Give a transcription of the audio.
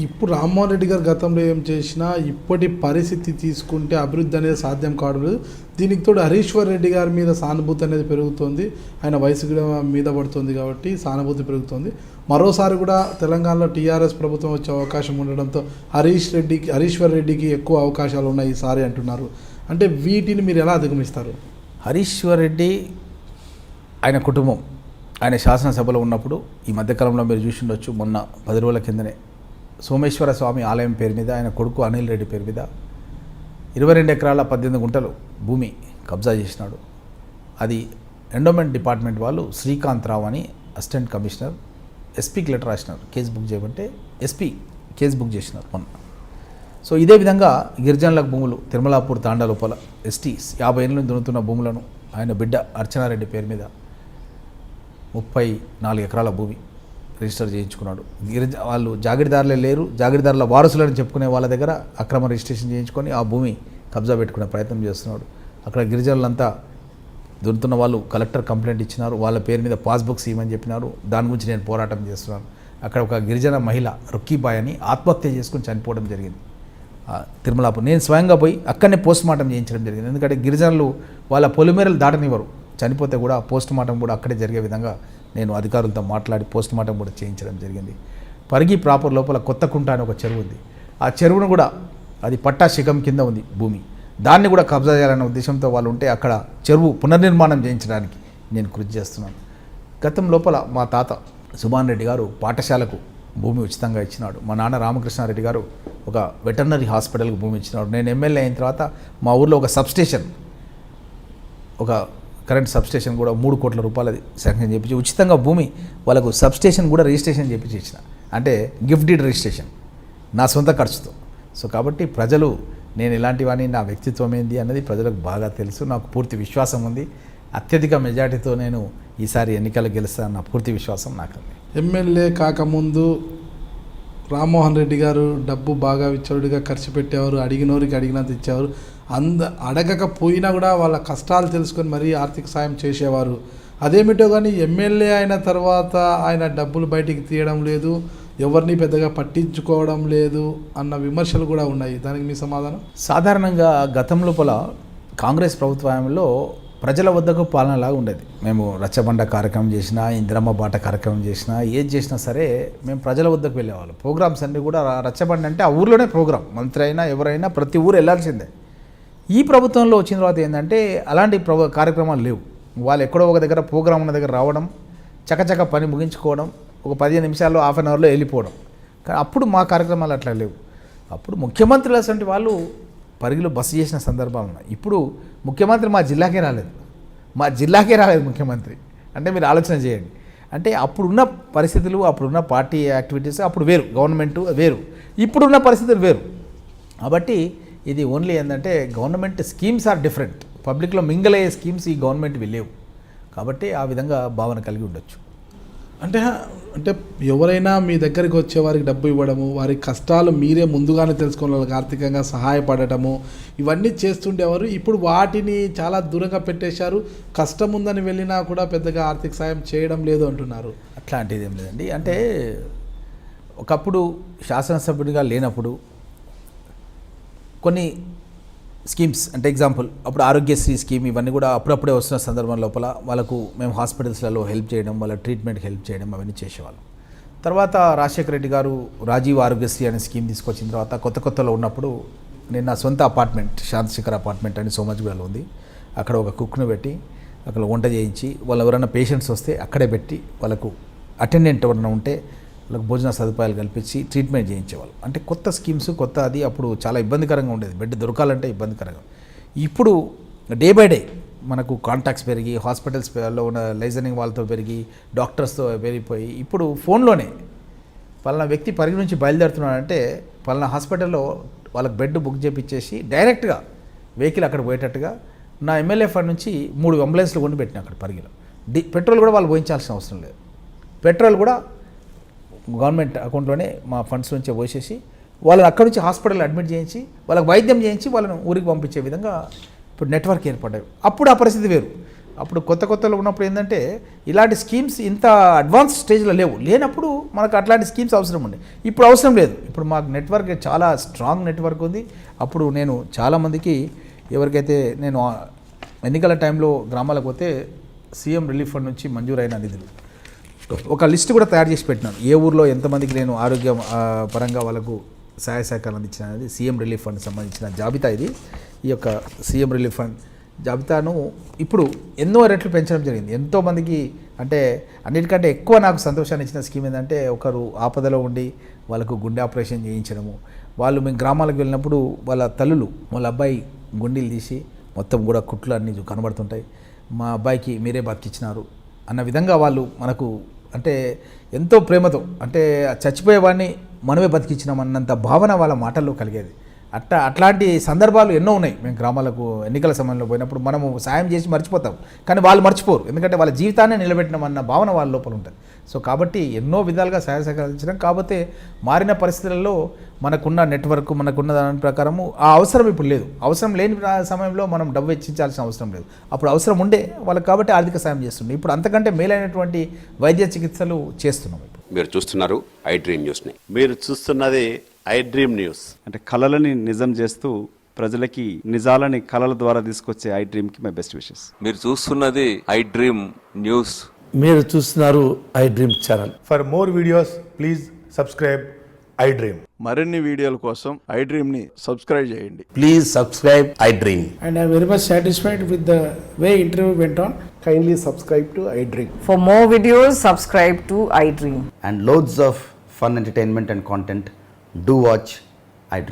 ఇప్పుడు రామ్మోహన్ రెడ్డి గారు గతంలో ఏం చేసినా ఇప్పటి పరిస్థితి తీసుకుంటే అభివృద్ధి అనేది సాధ్యం కావడం లేదు. దీనికి తోడు హరీశ్వర్ రెడ్డి గారి మీద సానుభూతి అనేది పెరుగుతుంది. ఆయన వయసు కూడా మీద పడుతుంది కాబట్టి సానుభూతి పెరుగుతుంది. మరోసారి కూడా తెలంగాణలో టీఆర్ఎస్ ప్రభుత్వం వచ్చే అవకాశం ఉండడంతో హరీశ్వర్ రెడ్డికి ఎక్కువ అవకాశాలు ఉన్నాయి ఈసారి అంటున్నారు. అంటే వీటిని మీరు ఎలా అధిగమిస్తారు? హరీశ్వర్ రెడ్డి ఆయన కుటుంబం ఆయన శాసనసభలో ఉన్నప్పుడు ఈ మధ్యకాలంలో మీరు చూసి ఉండొచ్చు, మొన్న 10 రోజుల కిందనే సోమేశ్వర స్వామి ఆలయం పేరు మీద ఆయన కొడుకు అనిల్ రెడ్డి పేరు మీద 22 ఎకరాల 18 గుంటలు భూమి కబ్జా చేసినాడు. అది ఎండోమెంట్ డిపార్ట్మెంట్ వాళ్ళు శ్రీకాంత్ రావు అని అసిస్టెంట్ కమిషనర్ ఎస్పీకి లెటర్ రాసినారు, కేసు బుక్ చేయమంటే ఎస్పీ కేసు బుక్ చేసినారు మొన్న. సో ఇదే విధంగా గిరిజనులకు భూములు తిరుమలాపూర్ తాండా లోపల ఎస్టీ 50 ఏళ్ళ నుంచి దున్నుతున్న భూములను ఆయన బిడ్డ అర్చనారెడ్డి పేరు మీద 34 ఎకరాల భూమి రిజిస్టర్ చేయించుకున్నాడు. వాళ్ళు జాగిరిదారులే లేరు, జాగిరిదారుల వారసులని చెప్పుకునే వాళ్ళ దగ్గర అక్రమ రిజిస్ట్రేషన్ చేయించుకొని ఆ భూమి కబ్జా పెట్టుకునే ప్రయత్నం చేస్తున్నాడు. అక్కడ గిరిజనులంతా దున్నుతున్న వాళ్ళు కలెక్టర్ కంప్లైంట్ ఇచ్చినారు, వాళ్ళ పేరు మీద పాస్బుక్స్ ఇవ్వమని చెప్పినారు. దాని గురించి నేను పోరాటం చేస్తున్నాను. అక్కడ ఒక గిరిజన మహిళ రుక్కీబాయ్ అని ఆత్మహత్య చేసుకుని చనిపోవడం జరిగింది తిరుమలాపూర్. నేను స్వయంగా పోయి అక్కడనే పోస్ట్ మార్టం చేయించడం జరిగింది. ఎందుకంటే గిరిజనులు వాళ్ళ పొలిమేరలు దాటనివ్వరు, చనిపోతే కూడా పోస్ట్ మార్టం కూడా అక్కడే జరిగే విధంగా నేను అధికారులతో మాట్లాడి పోస్ట్ మార్టం కూడా చేయించడం జరిగింది. పరిగి ప్రాపర్ లోపల కొత్తకుంట అని ఒక చెరువు ఉంది. ఆ చెరువును కూడా అది పట్టా శిఖం కింద ఉంది భూమి, దాన్ని కూడా కబ్జా చేయాలనే ఉద్దేశంతో వాళ్ళు ఉంటే అక్కడ చెరువు పునర్నిర్మాణం చేయించడానికి నేను కృషి చేస్తున్నాను. గతం లోపల మా తాత సుభాన్ రెడ్డి గారు పాఠశాలకు భూమి ఉచితంగా ఇచ్చినాడు. మా నాన్న రామకృష్ణారెడ్డి గారు ఒక వెటర్నరీ హాస్పిటల్కి భూమి ఇచ్చినాడు. నేను ఎమ్మెల్యే అయిన తర్వాత మా ఊర్లో ఒక సబ్స్టేషన్, ఒక కరెంట్ సబ్స్టేషన్ కూడా 3 కోట్ల రూపాయలది శాంక్షన్ చేయించి ఉచితంగా భూమి వాళ్ళకు సబ్స్టేషన్ కూడా రిజిస్ట్రేషన్ చేయించి ఇచ్చిన, అంటే గిఫ్ట్ డీడ్ రిజిస్ట్రేషన్ నా సొంత ఖర్చుతో. సో కాబట్టి ప్రజలు నేను ఇలాంటివని నా వ్యక్తిత్వం ఏంది అన్నది ప్రజలకు బాగా తెలుసు. నాకు పూర్తి విశ్వాసం ఉంది. అత్యధిక మెజార్టీతో నేను ఈసారి ఎన్నికలు గెలుస్తాను, నా పూర్తి విశ్వాసం నాకు. ఎమ్మెల్యే కాకముందు రామ్మోహన్ రెడ్డి గారు డబ్బు బాగా విచ్చలుడిగా ఖర్చు పెట్టేవారు, అడిగినోరికి అడిగినంత ఇచ్చేవారు. అడగకపోయినా కూడా వాళ్ళ కష్టాలు తెలుసుకొని మరీ ఆర్థిక సాయం చేసేవారు. అదేమిటో కానీ ఎమ్మెల్యే అయిన తర్వాత ఆయన డబ్బులు బయటికి తీయడం లేదు, ఎవరిని పెద్దగా పట్టించుకోవడం లేదు అన్న విమర్శలు కూడా ఉన్నాయి. దానికి మీ సమాధానం? సాధారణంగా గతం లోపల కాంగ్రెస్ ప్రభుత్వంలో ప్రజల వద్దకు పాలనలాగా ఉండేది. మేము రచ్చబండ కార్యక్రమం చేసినా, ఇందిరమ్మ బాట కార్యక్రమం చేసినా, ఏది చేసినా సరే మేము ప్రజల వద్దకు వెళ్ళేవాళ్ళం. ప్రోగ్రామ్స్ అన్నీ కూడా రచ్చబండ అంటే ఆ ఊర్లోనే ప్రోగ్రామ్, మంత్రి అయినా ఎవరైనా ప్రతి ఊరు వెళ్ళాల్సిందే. ఈ ప్రభుత్వంలో వచ్చిన తర్వాత ఏంటంటే అలాంటి కార్యక్రమాలు లేవు. వాళ్ళు ఎక్కడో ఒక దగ్గర ప్రోగ్రామ్ ఉన్న దగ్గర రావడం, చకచక పని ముగించుకోవడం, ఒక 15 నిమిషాల్లో హాఫ్ అన్ అవర్లో వెళ్ళిపోవడం. కానీ అప్పుడు మా కార్యక్రమాలు అట్లా లేవు. అప్పుడు ముఖ్యమంత్రులు అసలు వాళ్ళు పరిగిలో బస్సు చేసిన సందర్భాలు ఉన్నాయి. ఇప్పుడు ముఖ్యమంత్రి మా జిల్లాకే రాలేదు ముఖ్యమంత్రి. అంటే మీరు ఆలోచన చేయండి. అంటే అప్పుడున్న పరిస్థితులు, అప్పుడున్న పార్టీ యాక్టివిటీస్ అప్పుడు వేరు, గవర్నమెంట్ వేరు, ఇప్పుడున్న పరిస్థితులు వేరు. కాబట్టి ఇది ఓన్లీ ఏంటంటే గవర్నమెంట్ స్కీమ్స్ ఆర్ డిఫరెంట్, పబ్లిక్లో మింగిల్ అయ్యే స్కీమ్స్ ఈ గవర్నమెంట్వి లేవు. కాబట్టి ఆ విధంగా భావన కలిగి ఉండొచ్చు. అంటే ఎవరైనా మీ దగ్గరికి వచ్చే వారికి డబ్బు ఇవ్వడము, వారి కష్టాలు మీరే ముందుగానే తెలుసుకుని వాళ్ళకి ఆర్థికంగా సహాయపడటము, ఇవన్నీ చేస్తుండేవారు. ఇప్పుడు వాటిని చాలా దూరంగా పెట్టేశారు. కష్టం ఉందని వెళ్ళినా కూడా పెద్దగా ఆర్థిక సాయం చేయడం లేదు అంటున్నారు. అట్లాంటిది ఏం లేదండి. అంటే ఒకప్పుడు శాసనసభ్యుడిగా లేనప్పుడు కొన్ని స్కీమ్స్, అంటే ఎగ్జాంపుల్ అప్పుడు ఆరోగ్యశ్రీ స్కీమ్ ఇవన్నీ కూడా అప్పుడప్పుడే వస్తున్న సందర్భం లోపల వాళ్ళకు మేము హాస్పిటల్స్లలో హెల్ప్ చేయడం, వాళ్ళ ట్రీట్మెంట్కి హెల్ప్ చేయడం అవన్నీ చేసేవాళ్ళం. తర్వాత రాజశేఖర రెడ్డి గారు రాజీవ్ ఆరోగ్యశ్రీ అనే స్కీమ్ తీసుకొచ్చిన తర్వాత కొత్తలో ఉన్నప్పుడు నేను నా సొంత అపార్ట్మెంట్ శాంతిశేఖర్ అపార్ట్మెంట్ అని సోమజ్గూడలో ఉంది, అక్కడ ఒక కుక్ను పెట్టి అక్కడ వంట చేయించి వాళ్ళు ఎవరైనా పేషెంట్స్ వస్తే అక్కడే పెట్టి వాళ్ళకు అటెండెంట్ ఎవరైనా ఉంటే వాళ్ళకి భోజన సదుపాయాలు కల్పించి ట్రీట్మెంట్ చేయించేవాళ్ళు. అంటే కొత్త స్కీమ్స్, కొత్త అది అప్పుడు చాలా ఇబ్బందికరంగా ఉండేది, బెడ్ దొరకాలంటే ఇబ్బందికరంగా. ఇప్పుడు డే బై డే మనకు కాంటాక్ట్స్ పెరిగి, హాస్పిటల్స్లో ఉన్న లైజనింగ్ వాళ్ళతో పెరిగి, డాక్టర్స్తో పెరిగిపోయి ఇప్పుడు ఫోన్లోనే పలానా వ్యక్తి పరిగి నుంచి బయలుదేరుతున్నాడంటే పలానా హాస్పిటల్లో వాళ్ళకి బెడ్ బుక్ చేయించేసి డైరెక్ట్గా వెహికల్ అక్కడ పోయేటట్టుగా నా ఎమ్మెల్యే ఫండ్ నుంచి 3 అంబులెన్స్లు కొని పెట్టినా అక్కడ పరిగిలో. పెట్రోల్ కూడా వాళ్ళు పోయించాల్సిన అవసరం లేదు. పెట్రోల్ కూడా గవర్నమెంట్ అకౌంట్లోనే మా ఫండ్స్ నుంచి పోసేసి వాళ్ళని అక్కడి నుంచి హాస్పిటల్ అడ్మిట్ చేయించి వాళ్ళకి వైద్యం చేయించి వాళ్ళని ఊరికి పంపించే విధంగా ఇప్పుడు నెట్వర్క్ ఏర్పడ్డాయి. అప్పుడు ఆ పరిస్థితి వేరు. అప్పుడు కొత్తలో ఉన్నప్పుడు ఏంటంటే ఇలాంటి స్కీమ్స్ ఇంత అడ్వాన్స్ స్టేజ్లో లేనప్పుడు మనకు అట్లాంటి స్కీమ్స్ అవసరం ఉండే. ఇప్పుడు అవసరం లేదు. ఇప్పుడు మాకు నెట్వర్క్ చాలా స్ట్రాంగ్ నెట్వర్క్ ఉంది. అప్పుడు నేను చాలామందికి ఎవరికైతే నేను ఎన్నికల టైంలో గ్రామాలకు పోతే సీఎం రిలీఫ్ ఫండ్ నుంచి మంజూరైన నిధులు ఒక లిస్ట్ కూడా తయారు చేసి పెట్టినాను. ఏ ఊర్లో ఎంతమందికి నేను ఆరోగ్య పరంగా వాళ్ళకు సహాయ సహకారాలు అందించిన అనేది సీఎం రిలీఫ్ ఫండ్ సంబంధించిన జాబితా ఇది. ఈ యొక్క సీఎం రిలీఫ్ ఫండ్ జాబితాను ఇప్పుడు ఎన్నో రెట్లు పెంచడం జరిగింది. ఎంతోమందికి అంటే అన్నిటికంటే ఎక్కువ నాకు సంతోషాన్ని ఇచ్చిన స్కీమ్ ఏంటంటే ఒకరు ఆపదలో ఉండి వాళ్ళకు గుండె ఆపరేషన్ చేయించడము. వాళ్ళు మేము గ్రామాలకు వెళ్ళినప్పుడు వాళ్ళ తల్లులు వాళ్ళ అబ్బాయి గుండెలు తీసి మొత్తం కూడా కుట్లు అన్నీ కనబడుతుంటాయి, మా అబ్బాయికి మీరే బతికిచ్చినారు అన్న విధంగా వాళ్ళు మనకు అంటే ఎంతో ప్రేమతో అంటే చచ్చిపోయేవాడిని మనమే బతికించినామన్నంత భావన వాళ్ళ మాటల్లో కలిగేది. అట్లాంటి సందర్భాలు ఎన్నో ఉన్నాయి. మేము గ్రామాలకు ఎన్నికల సమయంలో పోయినప్పుడు మనము సాయం చేసి మర్చిపోతాం, కానీ వాళ్ళు మర్చిపోరు. ఎందుకంటే వాళ్ళ జీవితాన్ని నిలబెట్టినామన్న భావన వాళ్ళ లోపల ఉంటుంది. సో కాబట్టి ఎన్నో విధాలుగా సహాయ సహకరించడం. కాకపోతే మారిన పరిస్థితులలో మనకున్న నెట్వర్క్ మనకున్న దాని ప్రకారము ఆ అవసరం ఇప్పుడు లేదు. అవసరం లేని సమయంలో మనం డబ్బు వెచ్చించాల్సిన అవసరం లేదు. అప్పుడు అవసరం ఉండే వాళ్ళకి కాబట్టి ఆర్థిక సాయం చేస్తుండే. ఇప్పుడు అంతకంటే మేలైనటువంటి వైద్య చికిత్సలు చేస్తున్నాం. మీరు చూస్తున్నారు ఐ డ్రీమ్ న్యూస్ని. మీరు చూస్తున్నది ఐ డ్రీమ్ న్యూస్. అంటే కళలని నిజం చేస్తూ ప్రజలకి నిజాలని కళల ద్వారా తీసుకొచ్చే ఐ డ్రీమ్కి మై బెస్ట్ విషెస్. మీరు చూస్తున్నది ఐ డ్రీమ్ న్యూస్. మీరు చూస్తున్నారు I dream channel. For more videos, please subscribe iDream. మరిన్ని వీడియోల కోసం ఐ డ్రీమ్ని సబ్స్క్రైబ్ చేయండి. Please subscribe I dream. And I'm very much satisfied with the way interview went on. Kindly subscribe to iDream. For more videos, subscribe to iDream. and loads of fun entertainment and content. Do watch iDream.